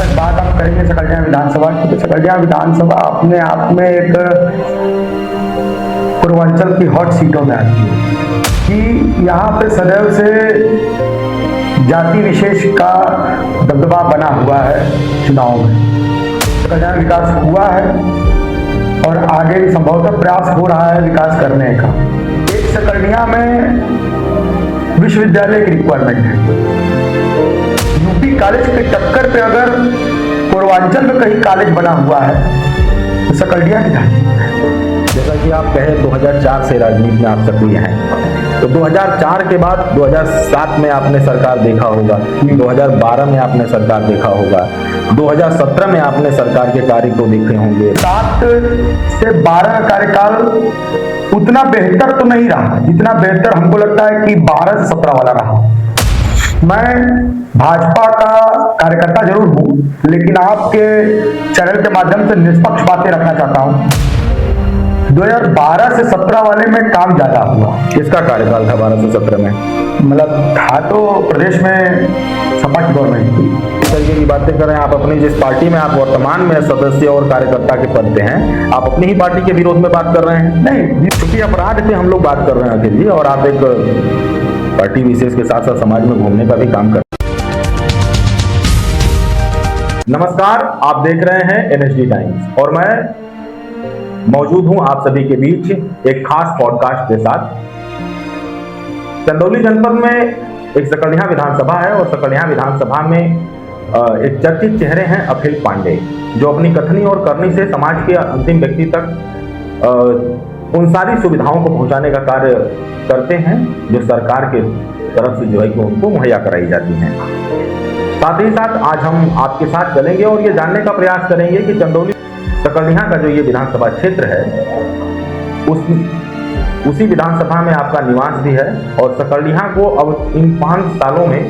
तक बात आप करेंगे सकलडिया विधानसभा की, तो सकलडिया विधानसभा अपने आप में एक पूर्वांचल की हॉट सीटों में आती है कि यहाँ पे सदैव से जाति विशेष का दबदबा बना हुआ है। चुनाव में सकलडिया विकास हुआ है और आगे भी संभवतः प्रयास हो रहा है विकास करने का। एक सकलडिया में विश्वविद्यालय की रिक्वायरमेंट है। यूपी कॉलेज के टक्कर पे अगर पूर्वांचल में कहीं कॉलेज बना हुआ है तो सकलडिया की धरती है। जैसा कि आप कहे 2004 से राजनीति में आप सक्रिय हैं, तो 2004 के बाद 2007 में आपने सरकार देखा होगा, 2012 में आपने सरकार देखा होगा, 2017 में आपने सरकार के कार्य को देखे होंगे। 7 से 12 का कार्यकाल उतना बेहतर तो नहीं रहा जितना बेहतर हमको लगता है कि 12 से 17 वाला रहा। मैं भाजपा का कार्यकर्ता जरूर हूं, लेकिन आपके चैनल के माध्यम से निष्पक्ष बातें रखना चाहता हूं। 2012 से 17 वाले में काम ज्यादा हुआ। किसका कार्यकाल था 12 से 17 में? मतलब था तो प्रदेश में सपा की गवर्नमेंट थी। इस तरीके की बातें करें, आप अपनी जिस पार्टी में आप वर्तमान में सदस्य और कार्यकर्ता के पद पे हैं, आप अपनी ही पार्टी के विरोध में बात कर रहे हैं? नहीं, क्योंकि अपराध पे हम लोग बात कर रहे हैं अखिल जी, और आप एक पार्टी विशेष के साथ साथ समाज में घूमने का भी काम कर रहे हैं। नमस्कार, आप देख रहे हैं एनएसडी टाइम्स और मैं मौजूद हूं आप सभी के बीच एक खास पॉडकास्ट के साथ। चंदौली जनपद में एक सकलडिया विधानसभा है और सकलडिया विधानसभा में एक चर्चित चेहरे हैं अखिल पांडे, जो अपनी कथनी और करनी से समाज के अंतिम व्यक्ति तक उन सारी सुविधाओं को पहुंचाने का कार्य करते हैं जो सरकार के तरफ से जो है कि उनको मुहैया कराई जाती हैं। साथ ही साथ आज हम आपके साथ चलेंगे और ये जानने का प्रयास करेंगे कि चंदौली सकलडिया का जो ये विधानसभा क्षेत्र है उसी विधानसभा में आपका निवास भी है, और सकलडिया को अब इन 5 सालों में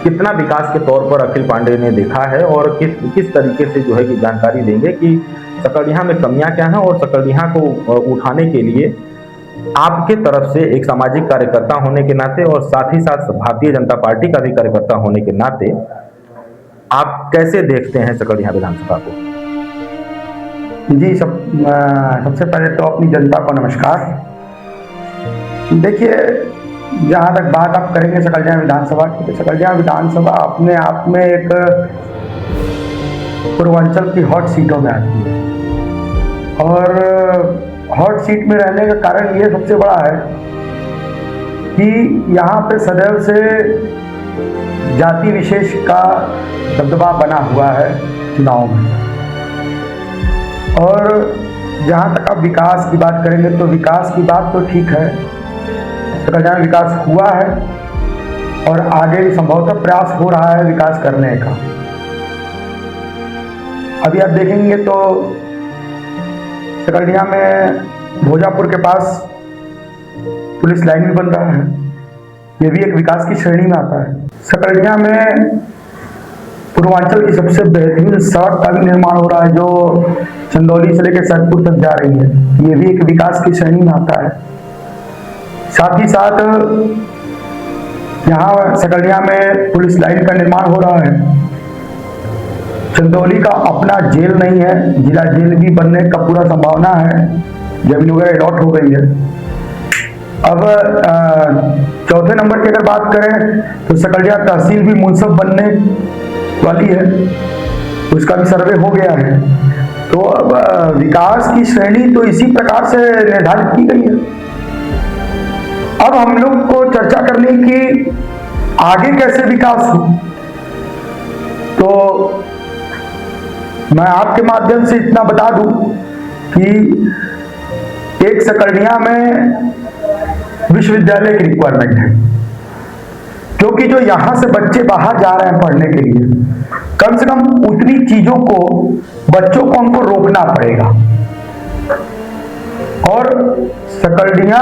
कितना विकास के तौर पर अखिल पांडे ने देखा है और किस तरीके से जो है कि जानकारी देंगे कि सकलडिया में कमियां क्या हैं, और सकलडिया को उठाने के लिए आपके तरफ से एक सामाजिक कार्यकर्ता होने के नाते और साथ ही साथ भारतीय जनता पार्टी का भी कार्यकर्ता होने के नाते आप कैसे देखते हैं सकलडिया विधानसभा को? जी, सबसे पहले तो अपनी जनता को नमस्कार। देखिए, जहाँ तक बात आप करेंगे सकलडिया विधानसभा की, तो सकलडिया विधानसभा अपने आप में एक पूर्वांचल की हॉट सीटों में आती है। और हॉट सीट में रहने का कारण ये सबसे बड़ा है कि यहाँ पे सदैव से जाति विशेष का दबदबा बना हुआ है चुनाव में। और जहाँ तक आप विकास की बात करेंगे तो विकास की बात तो ठीक है, सकलडिया में विकास हुआ है और आगे भी संभवतः प्रयास हो रहा है विकास करने का। अभी आप देखेंगे तो सकलडिया में भोजापुर के पास पुलिस लाइन भी बन रहा है, ये भी एक विकास की श्रेणी में आता है। सकलडिया में पूर्वांचल की सबसे बेहतरीन सड़क का भी निर्माण हो रहा है जो चंदौली से लेकर सैदपुर तक जा रही है, ये भी एक विकास की श्रेणी में आता है। साथ ही साथ यहाँ सकलडिया में पुलिस लाइन का निर्माण हो रहा है। चंदौली का अपना जेल नहीं है, जिला जेल भी बनने का पूरा संभावना है, जमीन वगैरह अलॉट हो गई है। अब चौथे नंबर की अगर बात करें तो सकलडिया तहसील भी मुंसफ बनने वाली है, उसका भी सर्वे हो गया है। तो अब विकास की श्रेणी तो इसी प्रकार से निर्धारित की गई है। अब हम लोग को चर्चा करनी कि आगे कैसे विकास हो। तो मैं आपके माध्यम से इतना बता दूं कि एक सकलडिया में विश्वविद्यालय की रिक्वायरमेंट है, क्योंकि जो यहां से बच्चे बाहर जा रहे हैं पढ़ने के लिए, कम से कम उतनी चीजों को बच्चों को हमको रोकना पड़ेगा। और सकलडिया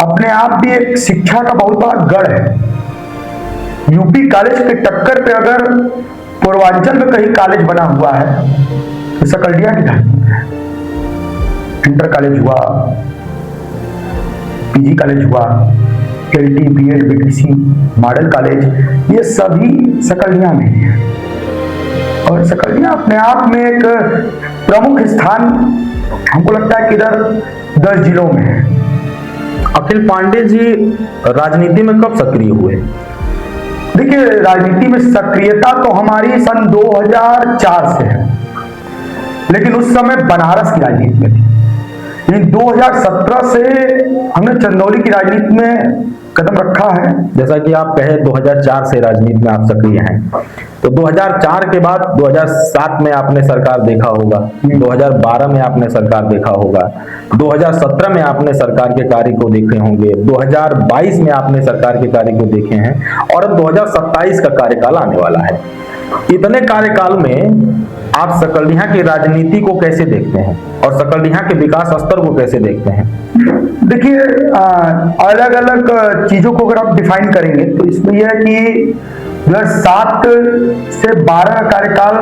अपने आप भी एक शिक्षा का बहुत बड़ा गढ़ है। यूपी कॉलेज के टक्कर पे अगर पूर्वांचल में कहीं कॉलेज बना हुआ है तो सकलडिया की धरती है। इंटर कॉलेज हुआ, पीजी कॉलेज हुआ, LT, BEd, BTC, model college, ये सभी सकलिया में ही है। और सकलिया अपने आप में एक प्रमुख स्थान हमको लगता है कि इधर 10 जिलों में है। अखिल पांडे जी राजनीति में कब सक्रिय हुए? देखिए, राजनीति में सक्रियता तो हमारी सन 2004 से है, लेकिन उस समय बनारस की राजनीति में थी। लेकिन 2017 से हमने चंदौली की राजनीति में कदम रखा है। जैसा कि आप कहे 2004 से राजनीति में आप सक्रिय हैं, तो 2004 के बाद 2007 में आपने सरकार देखा होगा, 2012 में आपने सरकार देखा होगा, 2017 में आपने सरकार के कार्य को देखे होंगे, 2022 में आपने सरकार के कार्य को देखे हैं, और अब 2027 का कार्यकाल आने वाला है। इतने कार्यकाल में आप सकलडीहा की राजनीति को कैसे देखते हैं और सकलडीहा के विकास स्तर को कैसे देखते हैं? देखिए, अलग अलग चीजों को अगर आप डिफाइन करेंगे तो इसमें यह है कि 2007 से 12 का कार्यकाल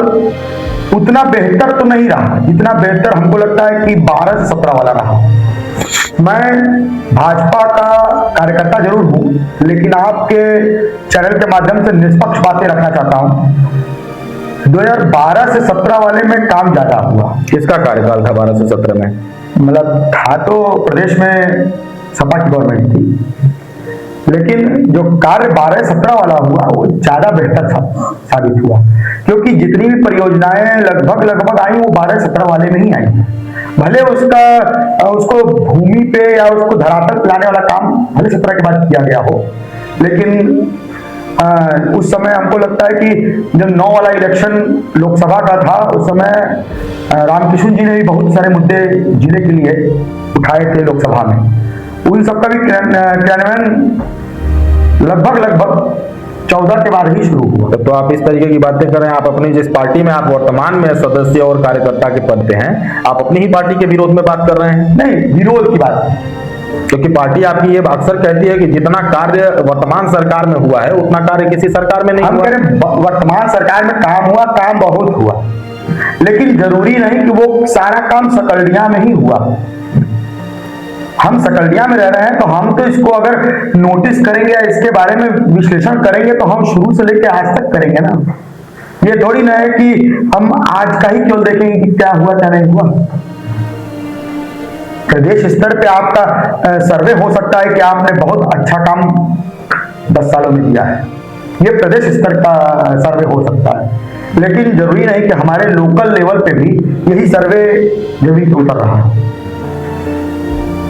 उतना बेहतर तो नहीं रहा जितना बेहतर हमको लगता है कि 12 से 17 वाला रहा। मैं भाजपा का कार्यकर्ता जरूर हूं, लेकिन आपके चैनल के माध्यम से निष्पक्ष बातें रखना चाहता हूं। 2012 से 17 वाले में काम ज्यादा हुआ। किसका कार्यकाल था 12 से 17 में? मतलब था तो प्रदेश में सपा की गवर्नमेंट थी, लेकिन जो कार्य 12-17 वाला हुआ वो ज्यादा बेहतर साबित हुआ, क्योंकि जितनी भी परियोजनाएं लगभग आई वो 12-17 वाले में ही आई। भले उसको भूमि पे या उसको धरातल पे लाने वाला काम भले 17 के बाद किया गया हो, लेकिन उस समय हमको लगता है कि जब 9 वाला इलेक्शन लोकसभा का था, उस समय रामकिशुन जी ने भी बहुत सारे मुद्दे जिले के लिए उठाए थे लोकसभा में। उन सबका भी क्रियान्वयन लगभग 14 के बाद ही शुरू हुआ। तो आप इस तरीके की बातें कर रहे हैं, आप अपनी जिस पार्टी में आप वर्तमान में सदस्य और कार्यकर्ता के पद पे हैं, आप अपनी ही पार्टी के विरोध में बात कर रहे हैं? नहीं, विरोध की बात, क्योंकि पार्टी आपकी ये अक्सर कहती है कि जितना कार्य वर्तमान सरकार में हुआ है उतना कार्य किसी सरकार में नहीं हम हुआ। कह रहे हैं वर्तमान सरकार में काम हुआ, काम बहुत हुआ, लेकिन जरूरी नहीं कि वो सारा काम सकलडीहा में ही हुआ। हम सकलडीहा में रह रहे हैं तो हम तो इसको अगर नोटिस करेंगे या इसके बारे में विश्लेषण करेंगे तो हम शुरू से लेकर आज तक करेंगे ना। ये थोड़ी ना है कि हम आज का ही केवल देखेंगे कि क्या हुआ क्या नहीं हुआ। प्रदेश स्तर पे आपका सर्वे हो सकता है कि आपने बहुत अच्छा काम 10 सालों में दिया है, ये प्रदेश स्तर का सर्वे हो सकता है, लेकिन जरूरी नहीं कि हमारे लोकल लेवल पे भी यही सर्वे जमीन पे उतर रहा है।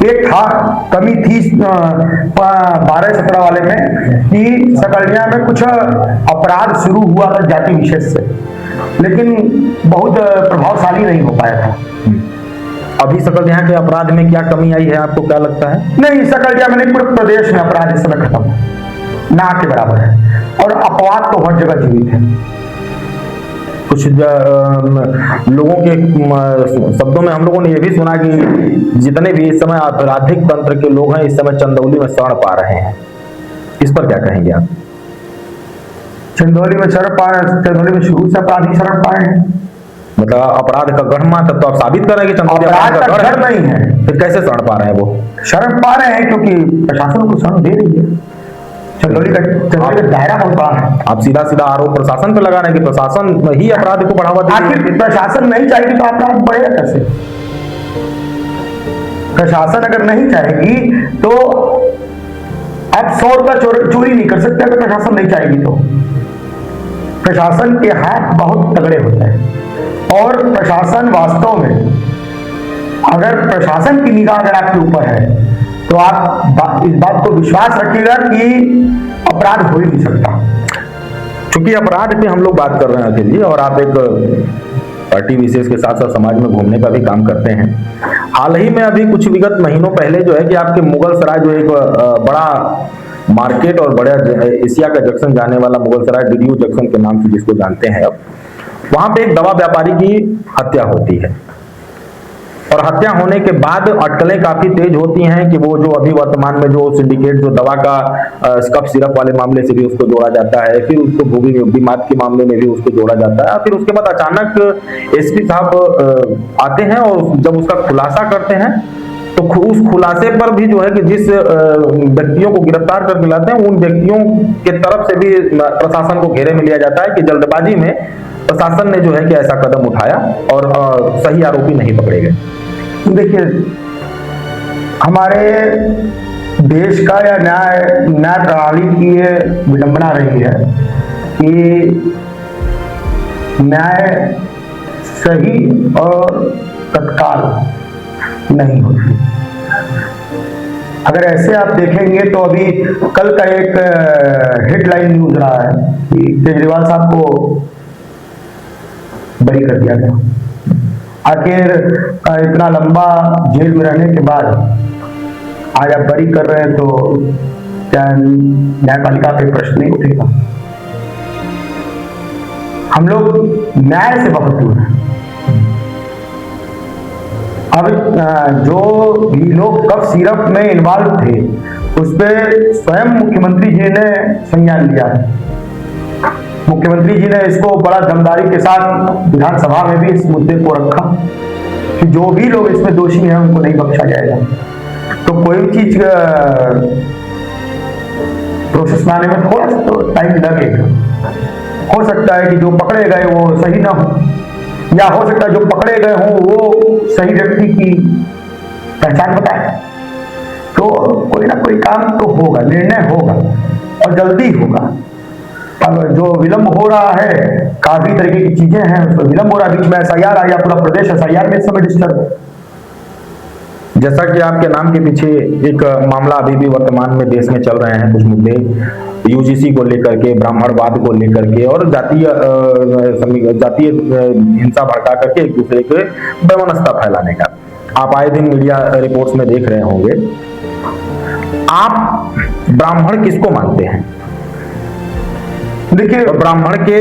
एक था, कमी थी 12-17 वाले में कि सकलडीहा में कुछ अपराध शुरू हुआ था जाति विशेष से, लेकिन बहुत प्रभावशाली नहीं हो पाया था। अभी सकलडीहा के अपराध में क्या कमी आई है, आपको क्या लगता है? नहीं, सकलडीहा में नहीं, पूरे प्रदेश में अपराध इस समय खत्म ना के बराबर है, और अपवाद तो हर जगह जीवित है। कुछ लोगों के शब्दों में हम लोगों ने यह भी सुना कि जितने भी इस समय आपराधिक तंत्र के लोग हैं इस समय चंदौली में शरण पा रहे हैं, इस पर क्या कहेंगे आप? चंदौली में शरण पा रहे हैं, चंदौली में शुरू से अपराधी शरण पाए हैं। मतलब अपराध का गढ़ मान, तब तो आप साबित कर रहे हैं कि चंदौली अपराध का गढ़ नहीं है, फिर कैसे शरण पा रहे हैं? वो शरण पा रहे हैं क्योंकि प्रशासन को शरण दे रही है। चंदौली का दायरा बहुत बड़ा है। आप सीधा सीधा आरोप प्रशासन पे लगा रहे हैं कि प्रशासन ही अपराध को बढ़ावा दे रही है। आखिर प्रशासन नहीं चाहेगी तो अपराध बढ़ेगा कैसे? प्रशासन अगर नहीं चाहेगी तो आप 100 रुपया चोरी नहीं कर सकते। अगर प्रशासन नहीं चाहेगी तो प्रशासन के हाथ बहुत तगड़े होते हैं, और प्रशासन वास्तव में, अगर प्रशासन की निगाह अगर आपके ऊपर है तो आप इस बात को विश्वास रखिएगा कि अपराध हो ही नहीं सकता। क्योंकि अपराध पे हम लोग बात कर रहे हैं अखिल जी, और आप एक पार्टी विशेष के साथ साथ समाज में घूमने का भी काम करते हैं। हाल ही में अभी कुछ विगत महीनों पहले जो है कि आपके मुगल सराय जो एक बड़ा मार्केट और बड़ा एशिया का जंक्शन जाने वाला मुगल सराय डीडीयू जंक्शन के नाम से जिसको जानते हैं, अब वहां पे एक दवा व्यापारी की हत्या होती है, और हत्या होने के बाद अटकलें काफी तेज होती हैं कि वो जो अभी वर्तमान में जो सिंडिकेट जो दवा का कफ सिरप वाले मामले से भी उसको जोड़ा जाता है, फिर उसको भूमि विवाद के मामले में भी उसको जोड़ा जाता है, फिर उसके बाद अचानक एसपी साहब आते हैं और जब उसका खुलासा करते हैं तो उस खुलासे पर भी जो है कि जिस व्यक्तियों को गिरफ्तार करके लाते हैं उन व्यक्तियों के तरफ से भी प्रशासन को घेरे में लिया जाता है कि जल्दबाजी में प्रशासन ने जो है कि ऐसा कदम उठाया और सही आरोपी नहीं पकड़े गए। देखिए, हमारे देश का या न्याय प्रणाली की ये विडंबना रही है कि न्याय सही और तत्काल नहीं होती। अगर ऐसे आप देखेंगे तो अभी कल का एक हेडलाइन न्यूज रहा है कि केजरीवाल साहब को बरी कर दिया गया। आखिर इतना लंबा जेल में रहने के बाद आज आप बरी कर रहे हैं तो क्या न्यायपालिका पे प्रश्न नहीं उठेगा? हम लोग न्याय से बहुत दूर हैं। अब जो भी लोग कफ सिरप में इन्वॉल्व थे उस पर स्वयं मुख्यमंत्री जी ने संज्ञान लिया। मुख्यमंत्री जी ने इसको बड़ा दमदारी के साथ विधानसभा में भी इस मुद्दे को रखा कि जो भी लोग इसमें दोषी हैं उनको नहीं बख्शा जाएगा। तो कोई चीज प्रोसेस में आने में थोड़ा सा तो टाइम लगेगा। हो सकता है कि जो पकड़े गए वो सही ना हो, या हो सकता है जो पकड़े गए हों वो सही व्यक्ति की पहचान बताए। तो कोई ना कोई काम तो होगा, निर्णय होगा और जल्दी होगा। अब जो विलंब हो रहा है, काफी तरीके की चीजें हैं, उसमें विलंब हो रहा है। बीच में एसआईआर आ गया, पूरा प्रदेश एसआईआर में इस समय डिस्टर्ब है। जैसा कि आपके नाम के पीछे एक मामला अभी भी वर्तमान में देश में चल रहे हैं, कुछ मुद्दे यूजीसी को लेकर के, ब्राह्मणवाद को लेकर के और जातीय हिंसा भड़का करके एक दूसरे के वैमनस्यता फैलाने का आप आए दिन मीडिया रिपोर्ट्स में देख रहे होंगे। आप ब्राह्मण किसको मानते हैं? देखिए, ब्राह्मण के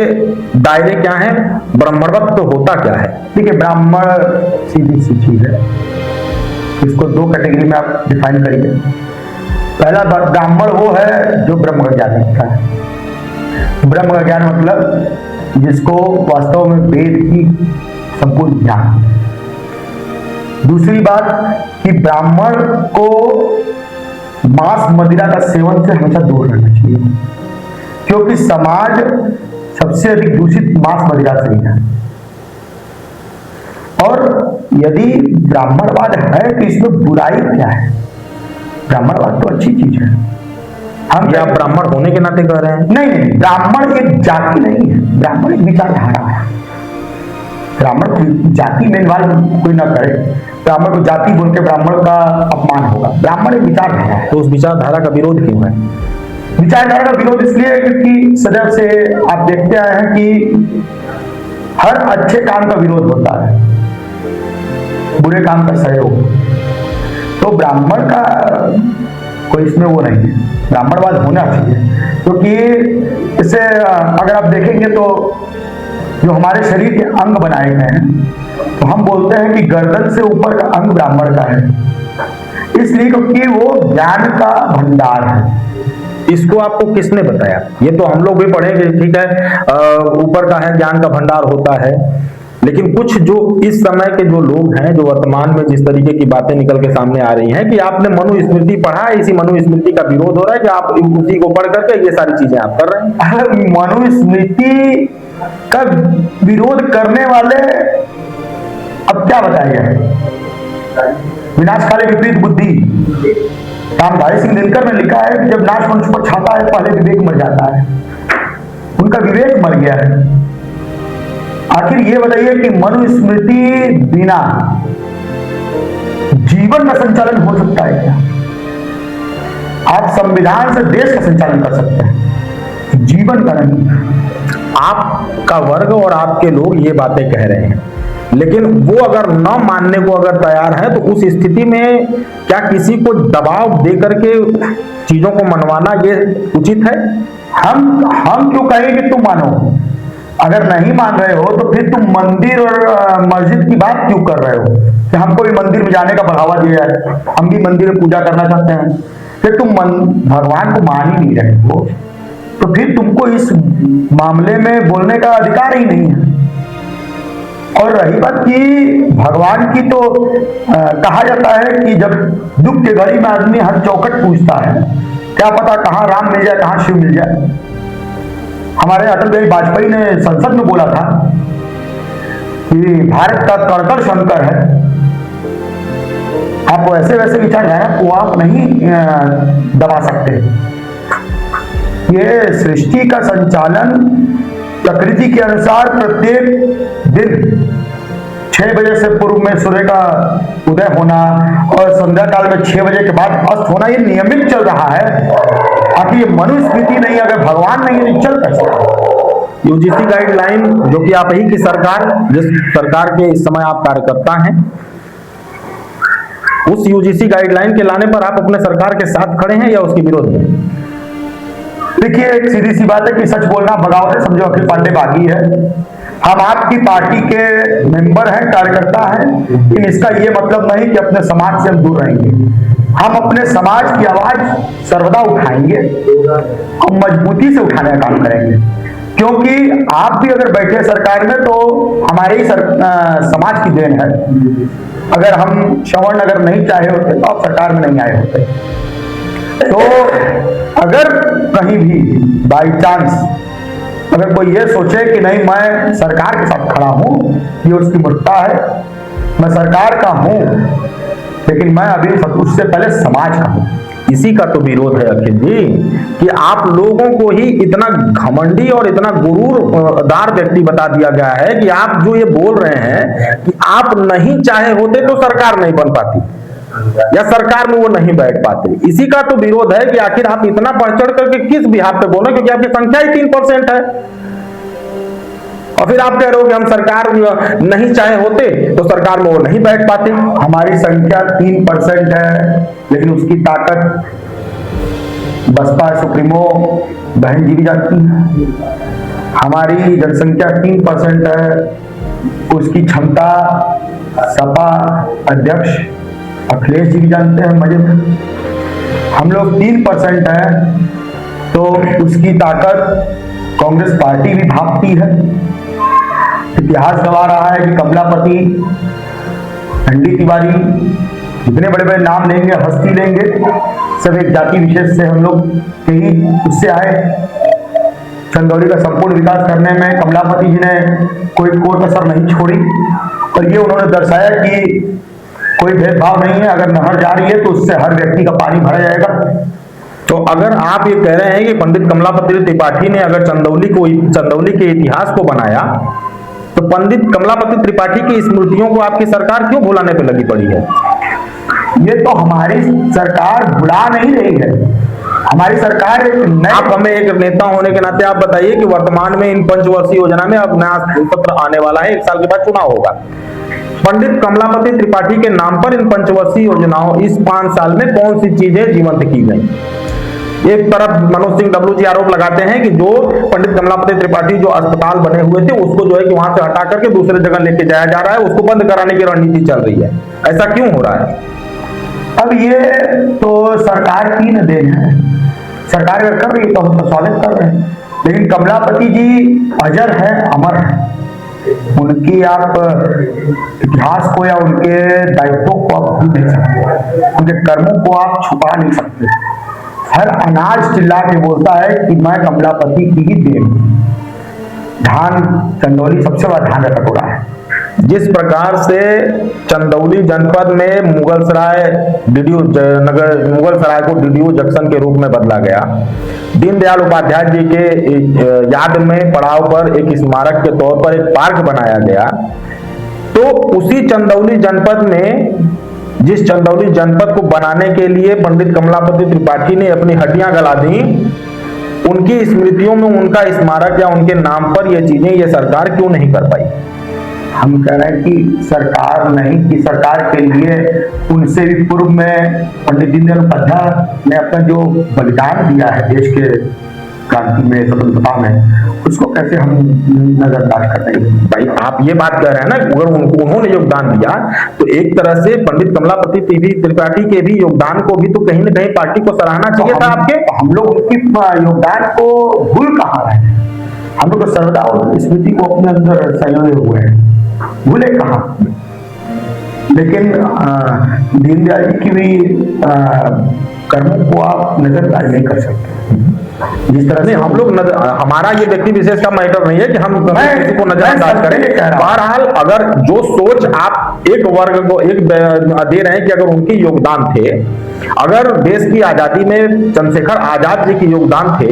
दायरे क्या हैं? ब्राह्मणवत तो होता क्या है? देखिए, ब्राह्मण सीधी सी चीज है। इसको दो कैटेगरी में आप डिफाइन करिए। पहला ब्राह्मण वो है जो ब्रह्म ज्ञान रखता है। ब्रह्म ज्ञान मतलब जिसको वास्तव में वेद की संपूर्ण ज्ञान। दूसरी बात कि ब्राह्मण को मांस मदिरा का सेवन से हमेशा दूर रहना चाहिए, क्योंकि समाज सबसे अधिक दूषित मांस मदिरा से ही है। और यदि ब्राह्मणवाद है तो इसमें बुराई क्या है? ब्राह्मणवाद तो अच्छी चीज है। हम या ब्राह्मण होने के नाते कह रहे हैं? नहीं, ब्राह्मण एक जाति नहीं है, ब्राह्मण एक विचारधारा है। ब्राह्मण को जाति में इन्वॉल्व कोई ना करे। ब्राह्मण को जाति बोल के ब्राह्मण का अपमान होगा। ब्राह्मण एक विचारधारा है। तो उस विचारधारा का विरोध क्यों है? विचारधारा का विरोध इसलिए है क्योंकि सदैव से आप देखते आए हैं कि हर अच्छे काम का विरोध होता है, बुरे काम का सहयोग। तो ब्राह्मण का कोई इसमें वो नहीं है, ब्राह्मणवाद होना चाहिए। क्योंकि इससे अगर आप देखेंगे तो जो हमारे शरीर के अंग बनाए गए हैं, तो हम बोलते हैं कि गर्दन से ऊपर का अंग ब्राह्मण का है, इसलिए क्योंकि वो ज्ञान का भंडार है। इसको आपको किसने बताया? ये तो हम लोग भी पढ़ेंगे, ठीक है, ऊपर का है, ज्ञान का भंडार होता है, लेकिन कुछ जो इस समय के जो लोग हैं, जो वर्तमान में जिस तरीके की बातें निकल के सामने आ रही हैं कि आपने मनुस्मृति पढ़ा है, इसी मनुस्मृति का विरोध हो रहा है कि आप उसी को पढ़ करके ये सारी चीजें आप कर रहे हैं। मनुस्मृति का विरोध करने वाले अब क्या बताएंगे? विनाश काले विपरीत बुद्धि। रामधारी सिंह दिनकर ने लिखा है कि जब नाश मंच पर छाता है पहले विवेक मर जाता है। उनका विवेक मर गया है। आखिर ये बताइए कि मनुस्मृति बिना जीवन का संचालन हो सकता है क्या? आप संविधान से देश का संचालन कर सकते हैं, जीवन का नहीं। आपका वर्ग और आपके लोग ये बातें कह रहे हैं, लेकिन वो अगर न मानने को अगर तैयार है तो उस स्थिति में क्या किसी को दबाव दे करके चीजों को मनवाना ये उचित है? हम क्यों कहें कि तुम मानो? अगर नहीं मान रहे हो तो फिर तुम मंदिर और मस्जिद की बात क्यों कर रहे हो कि हमको भी मंदिर में जाने का बढ़ावा दिया है, हम भी मंदिर में पूजा करना चाहते हैं। फिर तुम भगवान को मान ही नहीं रहे हो, तो फिर तुमको इस मामले में बोलने का अधिकार ही नहीं है। और रही बात कि भगवान की, तो कहा जाता है कि जब दुख के घड़ी में आदमी हर चौखट पूछता है, क्या पता कहाँ राम मिल जाए, कहाँ शिव मिल जाए। हमारे अटल बिहारी वाजपेयी ने संसद में बोला था कि भारत का कणकण शंकर है। आप वैसे वैसे विचारधारा को आप नहीं दबा सकते। ये सृष्टि का संचालन प्रकृति के अनुसार प्रत्येक दिन 6 बजे से पूर्व में सूर्य का उदय होना और संध्या काल में 6 बजे के बाद अस्त होना, ये नियमित चल रहा है। आखिर ये मनुस्मृति नहीं, अगर भगवान नहीं है, चल कैसे। यूजीसी गाइडलाइन, जो कि आप ही की सरकार, जिस सरकार के इस समय आप कार्यकर्ता हैं, उस यूजीसी गाइडलाइन के लाने पर आप अपने सरकार के साथ खड़े हैं या उसके विरोध में? देखिए, एक सीधी सी बात है कि सच बोलना बगावत है। समझो अखिल पांडे बागी है, हम आपकी पार्टी के मेंबर हैं, कार्यकर्ता हैं, लेकिन इसका ये मतलब नहीं कि अपने समाज से हम दूर रहेंगे। हम अपने समाज की आवाज सर्वदा उठाएंगे और मजबूती से उठाने का काम करेंगे, क्योंकि आप भी अगर बैठे सरकार में तो हमारे ही समाज की देन है। अगर हम श्रवण अगर नहीं चाहे होते तो आप सरकार में नहीं आए होते। तो अगर कहीं भी बाई चांस अगर कोई ये सोचे कि नहीं मैं सरकार के साथ खड़ा हूं, ये उसकी मूर्खता है। मैं सरकार का हूं, लेकिन मैं अभी उससे पहले समाज का हूं। इसी का तो विरोध है अखिल जी, कि आप लोगों को ही इतना घमंडी और इतना गुरूरदार व्यक्ति बता दिया गया है कि आप जो ये बोल रहे हैं कि आप नहीं चाहे होते तो सरकार नहीं बन पाती या सरकार में वो नहीं बैठ पाते। इसी का तो विरोध है कि आखिर आप इतना बढ़ चढ़ करके किस बिहार पे बोल रहे, क्योंकि आपकी संख्या ही 3% है, और फिर आप कह रहे हो कि हम सरकार नहीं चाहे होते तो सरकार में वो नहीं बैठ पाते। हमारी संख्या 3% है, लेकिन उसकी ताकत बसपा सुप्रीमो बहन जी भी जानती है। हमारी जनसंख्या 3% है, उसकी क्षमता सपा अध्यक्ष अखिलेश जी भी जानते हैं मजे में। हम लोग 3% है, तो उसकी ताकत कांग्रेस पार्टी भी भापती है। इतिहास गवा रहा है कि कमलापति, एनडी तिवारी, जितने बड़े बड़े नाम लेंगे, हस्ती लेंगे, सब एक जाति विशेष से हम लोग के ही उससे आए। चंदौली का संपूर्ण विकास करने में कमलापति जी ने कोई कोर कसर नहीं छोड़ी, और ये उन्होंने दर्शाया कि कोई भेदभाव नहीं है। अगर नहर जा रही है तो उससे हर व्यक्ति का पानी भरा जाएगा। तो अगर आप ये कह रहे हैं कि पंडित कमलापति त्रिपाठी ने अगर चंदौली के इतिहास को बनाया, तो पंडित कमलापति त्रिपाठी की स्मृतियों को आपकी सरकार क्यों भुलाने पे लगी पड़ी है? ये तो हमारी सरकार भुला नहीं रही है। हमारी सरकार आप हमें एक नेता होने के नाते आप बताइए कि वर्तमान में इन पंचवर्षीय योजना में अब नया सत्र आने वाला है, 1 साल के बाद चुनाव होगा। पंडित कमलापति त्रिपाठी के नाम पर इन पंचवर्षीय योजनाओं इस 5 साल में कौन सी चीजें जीवंत की गई? एक तरफ मनोज सिंह डब्लू जी आरोप लगाते हैं कि जो पंडित कमलापति त्रिपाठी जो अस्पताल बने हुए थे उसको जो है कि वहां से हटा करके दूसरे जगह लेके जाया जा रहा है, उसको बंद कराने की रणनीति चल रही है। ऐसा क्यों हो रहा है? अब ये तो सरकार की न देन है, सरकार अगर कर रही है तो हम तो स्वागत कर रहे हैं। लेकिन कमलापति जी अजर है, अमर है। उनकी आप इतिहास को या उनके दायित्वों को आप भूल नहीं सकते, उनके कर्मों को आप छुपा नहीं सकते। हर अनाज चिल्ला के बोलता है कि मैं कमलापति की ही देन। धान चंदौली सबसे बड़ा धान का कटोरा है। जिस प्रकार से चंदौली जनपद में मुगल सराय को डीडीओ जंक्शन के रूप में बदला गया, दीनदयाल उपाध्याय जी के याद में पड़ाव पर एक स्मारक के तौर पर एक पार्क बनाया गया, तो उसी चंदौली जनपद में जिस चंदौली जनपद को बनाने के लिए पंडित कमलापति त्रिपाठी ने अपनी हड्डियां गला दी, उनकी स्मृतियों में उनका स्मारक या उनके नाम पर ये चीजें ये सरकार क्यों नहीं कर पाई? हम कह रहे हैं कि सरकार नहीं की, सरकार के लिए उनसे भी पूर्व में पंडित दीनदयाल उपाध्याय ने अपना जो बलिदान दिया है देश के क्रांति में, स्वतंत्रता में, उसको कैसे हम नजरअंदाज कर देंगे? भाई आप ये बात कह रहे हैं ना, अगर उन्होंने योगदान दिया तो एक तरह से पंडित कमलापति त्रिपाठी के भी योगदान को भी तो कहीं ना कहीं पार्टी को सराहना चाहिए था आपके। हम लोग उनकी योगदान को भूल कहाँ रहे हैं? हम लोग सर्वदा स्मृति को अपने अंदर संयोजे हुए हैं। भूले कहाँ। लेकिन दीनदयाल जी की भी कर्मों को आप नजरअंदाज नहीं कर सकते। जिस तरह नहीं, से हम लोग हमारा ये व्यक्ति विशेष का मैटर नहीं है कि हम किसी को नजरअंदाज करें। बहरहाल अगर जो सोच आप एक वर्ग को एक दे रहे हैं कि अगर उनके योगदान थे, अगर देश की आजादी में चंद्रशेखर आजाद जी के योगदान थे,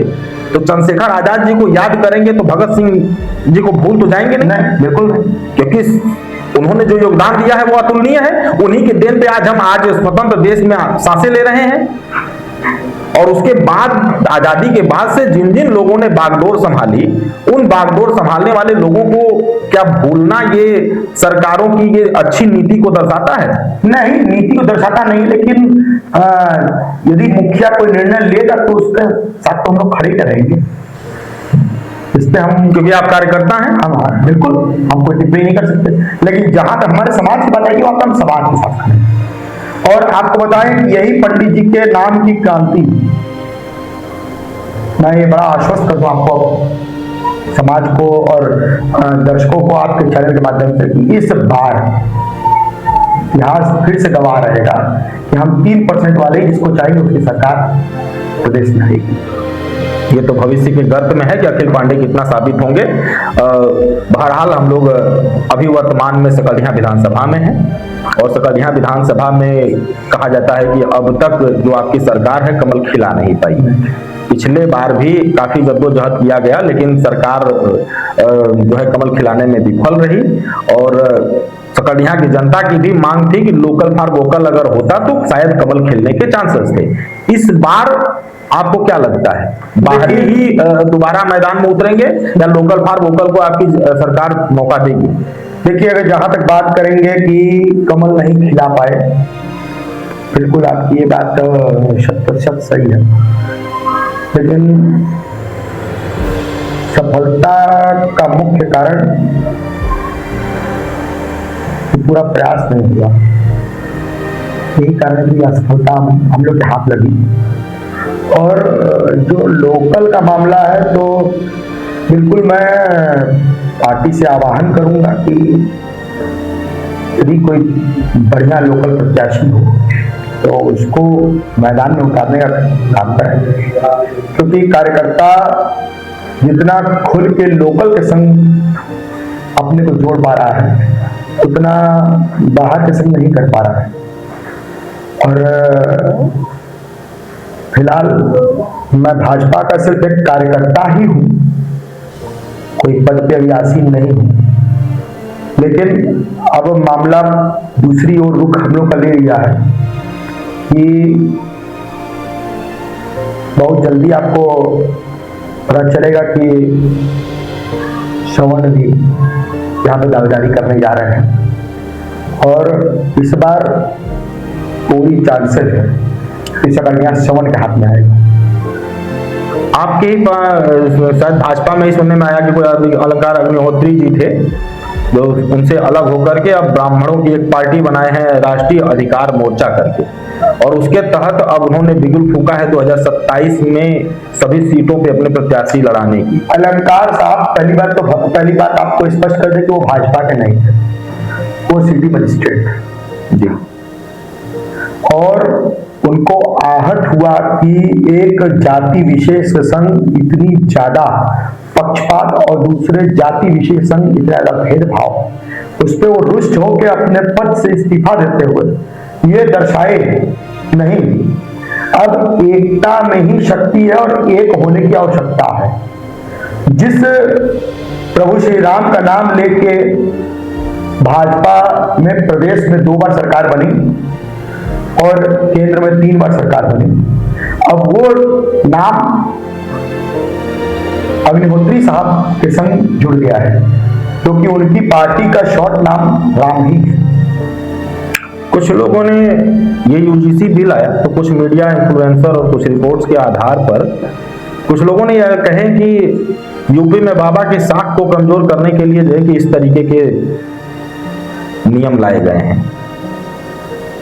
तो चंद्रशेखर आजाद जी को याद करेंगे तो भगत सिंह जी को भूल तो जाएंगे नहीं? बिल्कुल नहीं, क्योंकि उन्होंने जो योगदान दिया है वो अतुलनीय है। उन्हीं के देन पे आज हम स्वतंत्र देश में सांसें ले रहे हैं। और उसके बाद आजादी के बाद से जिन जिन लोगों ने बागडोर संभाली, उन बागडोर संभालने वाले लोगों को क्या भूलना ये सरकारों की ये अच्छी नीति को दर्शाता है? नहीं, नीति को दर्शाता नहीं, लेकिन यदि मुखिया कोई निर्णय लेगा तो उसके साथ तो हम लोग खड़े रहेंगे। इस पे हम, क्योंकि आप कार्यकर्ता हैं। हम बिल्कुल, हम कोई टिप्पणी नहीं कर सकते, लेकिन जहां तक हमारे समाज की बात आएगी वहां पर हम समाज के साथ खड़े। और आपको बताएं, यही पंडित जी के नाम की क्रांति, मैं ये बड़ा आश्वस्त कर दूं आपको, समाज को और दर्शकों को आपके चैनल के माध्यम से, कि इस बार इतिहास फिर से गवाह रहेगा कि हम 3% वाले जिसको चाहेंगे उसकी सरकार प्रदेश में आएगी। ये तो भविष्य के गर्त में है कि अखिल पांडे कितना साबित होंगे। बहरहाल हम लोग अभी वर्तमान में सकलिया विधानसभा में हैं, और सकलिया विधानसभा में कहा जाता है कि अब तक जो आपकी सरकार है कमल खिला नहीं पाई। पिछले बार भी काफी जद्दोजहद किया गया, लेकिन सरकार जो है कमल खिलाने में विफल रही। और सकलिया की जनता की भी मांग थी कि लोकल फॉर वोकल अगर होता तो शायद कमल खिलने के चांसेस थे। इस बार आपको क्या लगता है, बाहरी ही दोबारा मैदान में उतरेंगे या लोकल फॉर वोकल को आपकी सरकार मौका देगी? देखिए, अगर जहां तक बात करेंगे कि कमल नहीं खिला पाए, बिल्कुल आपकी ये बात 100% सही है, लेकिन सफलता का मुख्य कारण पूरा प्रयास नहीं हुआ। यही कारण है कि असफलता हम लोग के हाथ लगी। और जो लोकल का मामला है, तो बिल्कुल मैं पार्टी से आह्वान करूंगा कि यदि कोई बढ़िया लोकल प्रत्याशी हो तो उसको मैदान में उतारने का काम करें, क्योंकि कार्यकर्ता जितना खुल के लोकल के संग अपने को जोड़ पा रहा है, उतना बाहर के संग नहीं कर पा रहा है। और फिलहाल मैं भाजपा का सिर्फ एक कार्यकर्ता ही हूं, कोई पद पे अभी आसीन नहीं हूं, लेकिन अब मामला दूसरी ओर रुख हम लोग का ले लिया है कि बहुत जल्दी आपको पता चलेगा कि श्रवण भी यहाँ पे दावेदारी करने जा रहे हैं। और इस बार पूरी चांसेस है कि सकलिया श्रवण के हाथ में आएगा। आपके शायद भाजपा में ही सुनने में आया कि कोई अलंकार अग्निहोत्री जी थे जो उनसे अलग होकर के अब ब्राह्मणों की एक पार्टी बनाए हैं, राष्ट्रीय अधिकार मोर्चा करके, और उसके तहत अब उन्होंने बिगुल फूका है 2027 में सभी सीटों पे अपने प्रत्याशी लड़ाने की। अलंकार साहब, पहली बात आपको स्पष्ट कर दे कि वो भाजपा के नहीं थे, वो सिटी मजिस्ट्रेट जी। और उनको आहत हुआ कि एक जाति विशेष संघ इतनी ज्यादा पक्षपात और दूसरे जाति विशेष संघ इतना ज्यादा भेदभाव, उस पर वो रुष्ट होकर अपने पद से इस्तीफा देते हुए ये दर्शाए नहीं, अब एकता में ही शक्ति है और एक होने की आवश्यकता है। जिस प्रभु श्री राम का नाम लेके भाजपा में प्रदेश में 2 बार सरकार बनी और केंद्र में 3 बार सरकार बनी, अब वो नाम अग्निहोत्री साहब के संग जुड़ गया है, क्योंकि उनकी पार्टी का शॉर्ट नाम राम ही है। कुछ लोगों ने ये यूजीसी बिल आया तो कुछ मीडिया इन्फ्लुएंसर और कुछ रिपोर्ट्स के आधार पर कुछ लोगों ने यह कहे कि यूपी में बाबा की साख को कमजोर करने के लिए जो है कि इस तरीके के नियम लाए गए हैं,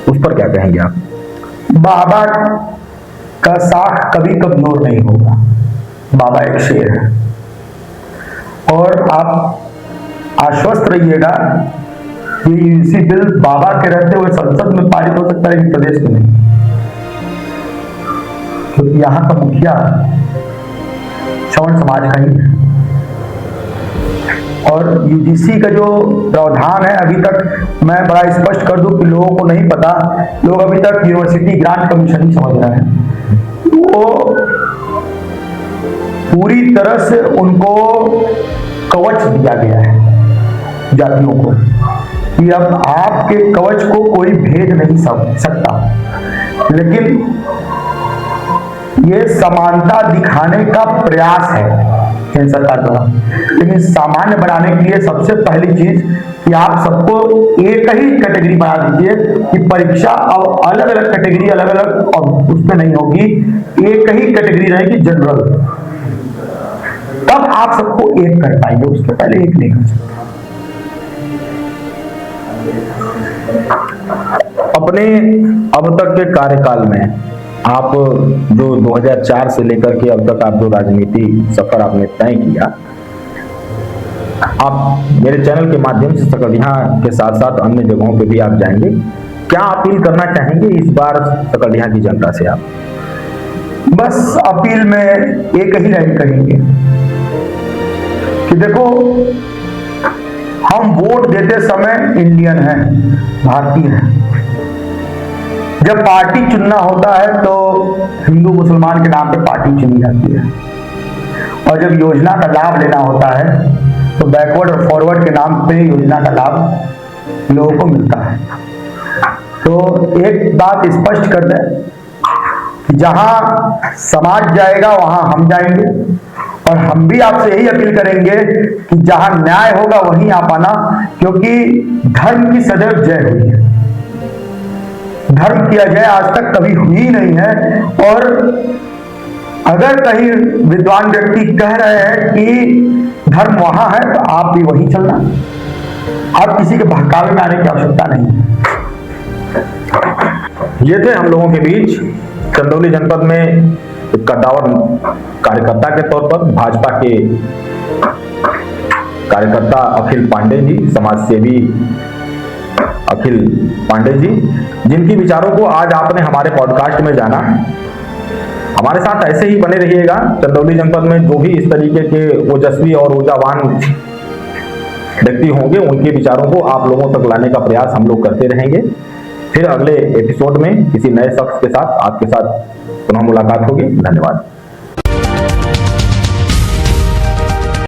उस पर क्या कहेंगे आप? बाबा का साख कभी कमजोर नहीं होगा, बाबा एक शेर है। और आप आश्वस्त रहिएगा कि यूसी बिल बाबा के रहते हुए संसद में पारित हो सकता है, लेकिन प्रदेश में नहीं, क्योंकि यहां का मुखिया श्रवण समाज का ही है। और यूजीसी का जो प्रावधान है, अभी तक मैं बड़ा स्पष्ट कर दूं कि लोगों को नहीं पता, लोग अभी तक यूनिवर्सिटी ग्रांट कमीशन ही समझ रहे हैं। वो पूरी तरह से उनको कवच दिया गया है जातियों को कि अब आपके कवच को कोई भेद नहीं सकता, लेकिन ये समानता दिखाने का प्रयास है केंद्र सरकार द्वारा। लेकिन सामान्य बनाने के लिए सबसे पहली चीज कि आप सबको एक ही कैटेगरी बना दीजिए कि परीक्षा अब अलग अलग कैटेगरी, अलग अलग और उसमें नहीं होगी, एक ही कैटेगरी रहेगी जनरल, तब आप सबको एक कर पाएंगे, उसके पहले एक नहीं कर सकते। अपने अब तक के कार्यकाल में आप जो 2004 से लेकर के अब तक आप जो राजनीति सफर आपने तय किया, आप मेरे चैनल के माध्यम से सकड़िया के साथ साथ अन्य जगहों पे भी आप जाएंगे, क्या अपील करना चाहेंगे इस बार सकड़िया की जनता से आप? बस अपील में एक ही लाइन करेंगे कि देखो, हम वोट देते समय इंडियन हैं, भारतीय हैं। जब पार्टी चुनना होता है तो हिंदू मुसलमान के नाम पे पार्टी चुनी जाती है, और जब योजना का लाभ लेना होता है तो बैकवर्ड और फॉरवर्ड के नाम पे योजना का लाभ लोगों को मिलता है। तो एक बात स्पष्ट कर दें कि जहां समाज जाएगा वहां हम जाएंगे, और हम भी आपसे यही अपील करेंगे कि जहां न्याय होगा वहीं आप आना, क्योंकि धर्म की सदैव जय हुई है। धर्म की अजय आज तक कभी हुई नहीं है, और अगर कहीं विद्वान व्यक्ति कह रहे हैं कि धर्म वहां है तो आप भी वहीं चलना, आप किसी के बहकावे में आने की आवश्यकता नहीं है। ये थे हम लोगों के बीच चंदौली जनपद में एक कद्दावर कार्यकर्ता के तौर पर भाजपा के कार्यकर्ता अखिल पांडे जी, समाज सेवी अखिल पांडे जी, जिनकी विचारों को आज आपने हमारे पॉडकास्ट में जाना। हमारे साथ ऐसे ही बने रहिएगा। चंदौली जनपद में जो भी इस तरीके के ओजस्वी और ऊर्जावान व्यक्ति होंगे, उनके विचारों को आप लोगों तक लाने का प्रयास हम लोग करते रहेंगे। फिर अगले एपिसोड में किसी नए शख्स के साथ आपके साथ पुनः मुलाकात होगी। धन्यवाद।